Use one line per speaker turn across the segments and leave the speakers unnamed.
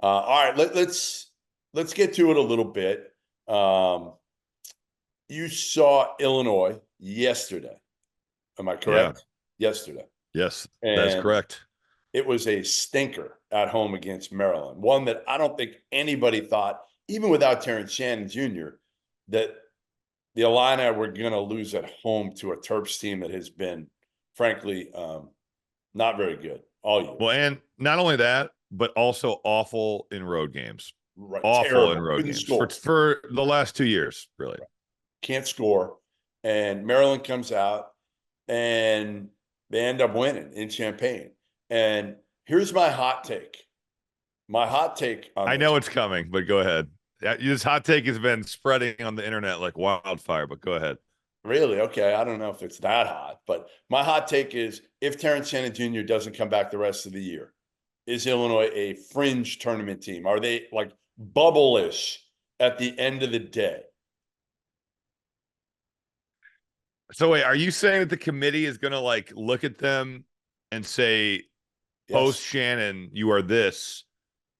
All right, let's get to it a little bit. You saw Illinois yesterday. Am I correct?
Yeah.
Yesterday.
Yes, that's
And
correct.
it was a stinker at home against Maryland. One that I don't think anybody thought, even without Terrence Shannon Jr., that the Illini were going to lose at home to a Terps team that has been, frankly, not very good all year.
Well, and not only that, but also awful in road games.
Right.
Awful
Terrible.
in road
Couldn't
games
score.
for the last 2 years, really.
Right. Can't score. And Maryland comes out and they end up winning in Champaign. And here's my hot take. My hot take on
I know it's coming, but go ahead. This hot take has been spreading on the internet like wildfire, but go ahead.
Really? Okay. I don't know if it's that hot, but my hot take is if Terrence Shannon Jr. doesn't come back the rest of the year, is Illinois a fringe tournament team? Are they like bubble-ish at the end of the day?
So wait, are you saying that the committee is going to like look at them and say, post Shannon, you are this,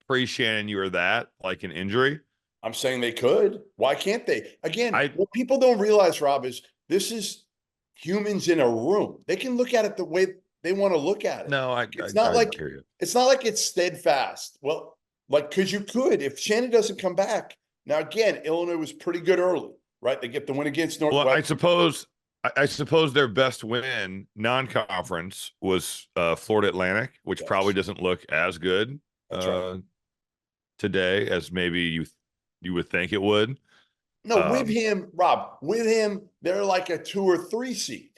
pre Shannon, you are that, like an injury?
I'm saying they could. Why can't they? Again, what people don't realize, Rob, is this is humans in a room. They can look at it the way they want to look at it.
No,
it's not like it's steadfast. Well, like because you could if Shannon doesn't come back. Now again, Illinois was pretty good early, right? They get the win against Northwestern.
Well, I suppose their best win non-conference was Florida Atlantic, which probably doesn't look as good today as maybe you would think it would.
No, with him, Rob, they're like a 2 or 3 seed.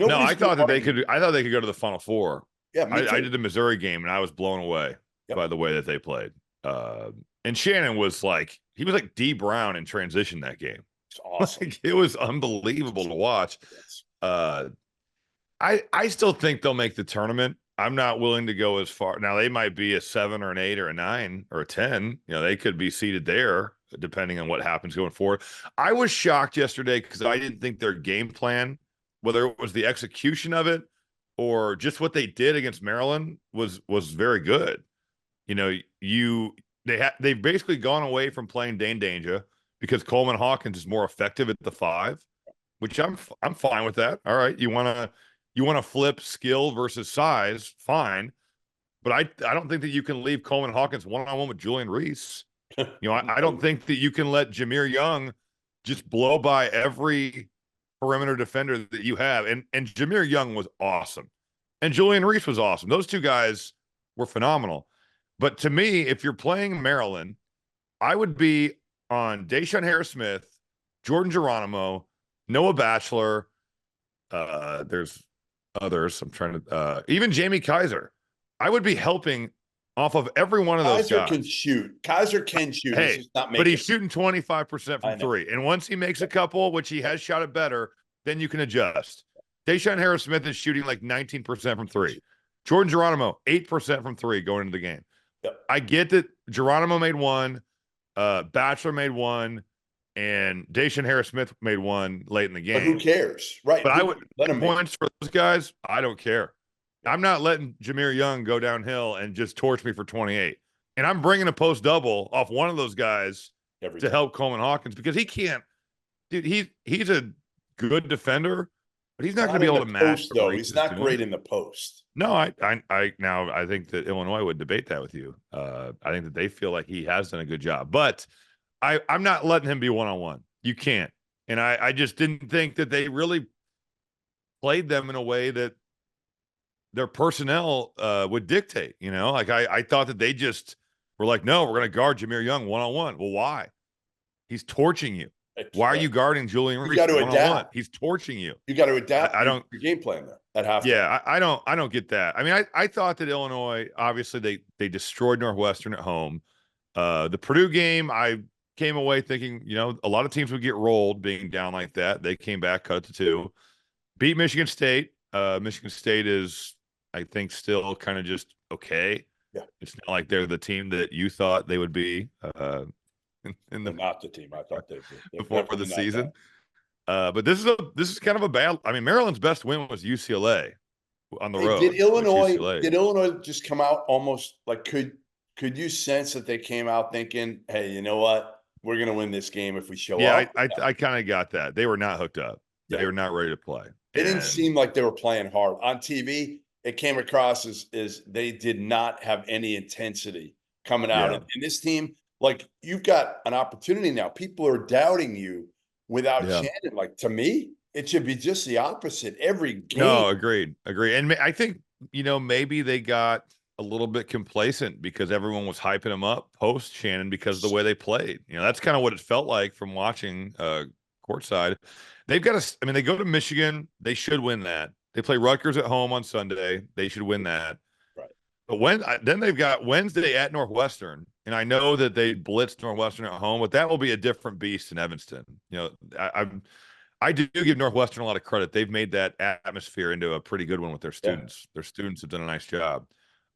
I thought they could go to the Final Four.
Yeah,
I did the Missouri game and I was blown away by the way that they played. And Shannon was like D Brown in transition that game.
It's awesome.
Like, it was unbelievable to watch. I still think they'll make the tournament. I'm not willing to go as far. Now they might be a 7 or an 8 or a 9 or a 10. They could be seated there depending on what happens going forward. I was shocked yesterday because I didn't think their game plan, whether it was the execution of it or just what they did against Maryland, was very good. They've basically gone away from playing Dane Danger because Coleman Hawkins is more effective at the 5, which I'm fine with that. All right, you want to flip skill versus size, fine, but I don't think that you can leave Coleman Hawkins one-on-one with Julian Reese. I don't think that you can let Jameer Young just blow by every perimeter defender that you have. And Jameer Young was awesome, and Julian Reese was awesome. Those two guys were phenomenal. But to me, if you're playing Maryland, I would be on Deshaun Harris-Smith, Jordan Geronimo, Noah Batchelor. There's others. I'm trying to even Jamie Kaiser. I would be helping off of every one of those guys.
Kaiser can shoot.
Hey, but he's shooting 25% from 3. And once he makes a couple, which he has shot it better, then you can adjust. Deshaun Harris-Smith is shooting like 19% from 3. Jordan Geronimo, 8% from 3 going into the game.
Yep.
I get that Geronimo made 1, Batchelor made 1, and Deshaun Harris-Smith made 1 late in the game.
But who cares? Right.
But I would let him points for those guys. I don't care. I'm not letting Jameer Young go downhill and just torch me for 28. And I'm bringing a post double off one of those guys to help Coleman Hawkins because he can't. Dude, he's a good defender, but he's not going to be able to match.
Though he's not great in the post.
No, I think that Illinois would debate that with you. I think that they feel like he has done a good job, but I'm not letting him be one-on-one. You can't. And I just didn't think that they really played them in a way that their personnel would dictate. Like I thought that they just were like, no, we're going to guard Jameer Young one-on-one. Well, why? He's torching you. Why are you guarding Julian Reese? You got to adapt. He's torching you.
You got to adapt. I don't your game plan there at halftime.
Yeah, I don't get that. I mean, I thought that Illinois, obviously they destroyed Northwestern at home. The Purdue game, I came away thinking, a lot of teams would get rolled being down like that. They came back, cut it to 2, beat Michigan State. Michigan State is, I think, still kind of just okay.
Yeah,
it's not like they're the team that you thought they would be.
They're not the team I thought they'd be
before the season. But this is kind of a bad. I mean, Maryland's best win was UCLA on the road.
Did Illinois just come out almost like could you sense that they came out thinking, hey, you know what? We're going to win this game if we show
Yeah,
up?
I kind of got that. They were not hooked up. They
Yeah.
were not ready to play.
It didn't
And
seem like they were playing hard. On TV, it came across as they did not have any intensity coming out.
Yeah.
And this team, like, you've got an opportunity now. People are doubting you without
Yeah.
Shannon. Like, to me, it should be just the opposite every game.
No, agreed. And I think, maybe they got a little bit complacent because everyone was hyping them up post Shannon because of the way they played. That's kind of what it felt like from watching courtside. They've got they go to Michigan. They should win that. They play Rutgers at home on Sunday. They should win that.
Right.
But then they've got Wednesday at Northwestern. And I know that they blitzed Northwestern at home, but that will be a different beast in Evanston. I do give Northwestern a lot of credit. They've made that atmosphere into a pretty good one with their students. Yeah. Their students have done a nice job.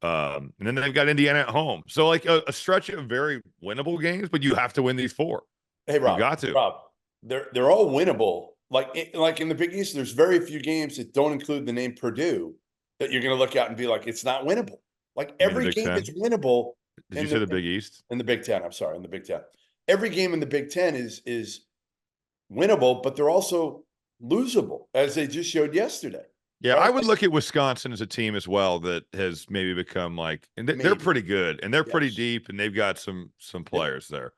And then they've got Indiana at home. So like a stretch of very winnable games, but you have to win these 4.
Hey, Rob,
you got to.
Rob, they're all winnable. Like in the Big East, there's very few games that don't include the name Purdue that you're going to look at and be like, it's not winnable. Like every game is winnable.
Did you say the Big East?
In the Big Ten, I'm sorry, in the Big Ten. Every game in the Big Ten is winnable, but they're also losable, as they just showed yesterday.
Yeah, right? I would look at Wisconsin as a team as well that has maybe become like, and they're pretty good, and they're pretty deep, and they've got some players there.